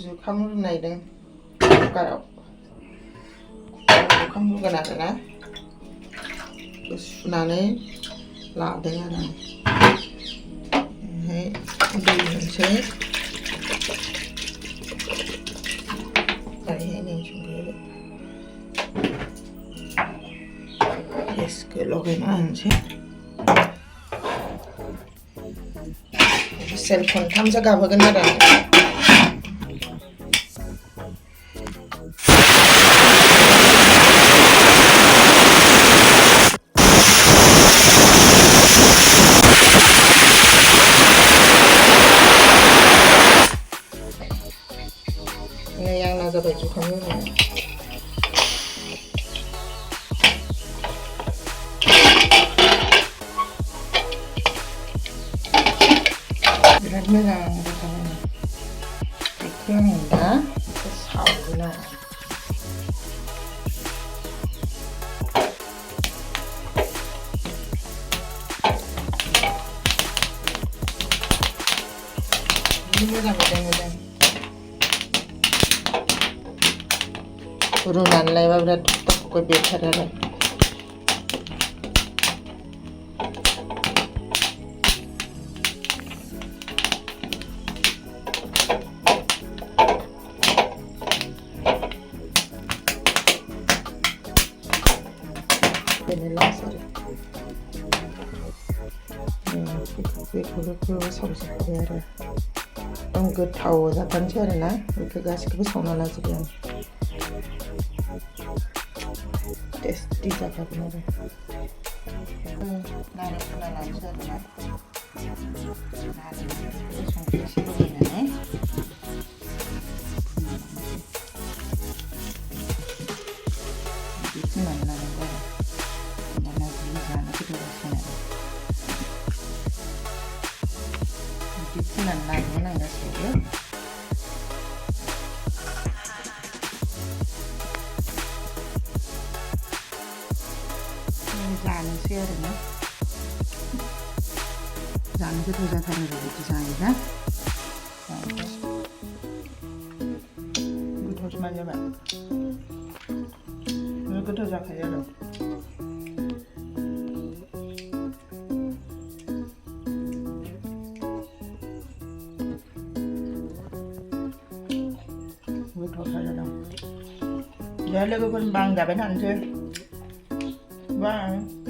जुखाम रुनायदों कुकाराव जुखाम रुगोन आरोना सुनानै लादों आरो ओमफ्राय दै होनोसै ओरैहाय संख्रि गेसखौ लगायना होनोसै सेल खनथामसो गाबहोगोन आरो नै आंना जाबाय जुखाम रुनाया बिराद मोजां जाखाबाय बेखौ आं दा सावगोन आरो मोजां मोजां रुनानै लायबा बिराद थख बेरथारो आरो बेखौ सावजोबबाय आरो एकदम गोथाव जाथारनोसै आरोना बेखौ गासैखौबो सावना लाजोब्बाय आं टेस्टि जाखागोन आरो नारें रुना लानोसै आरोना नारें संख्रि एसे लगायनानै बिदि फुननानै लानांगौ आरो होमबाना बियो जानो गोथाव जासिगोन आरो बिदि फुननानै लाजोबगोन आं गासैबो जानोसै आरोना जानो गोथाव जाथारो आरो बिदि जायोबा गोथाव समान जाबाय गोथाव जाखायो आरो गोथावथार जादों दे लोगोफोर होनबा आं जाबाय थानोसै बाय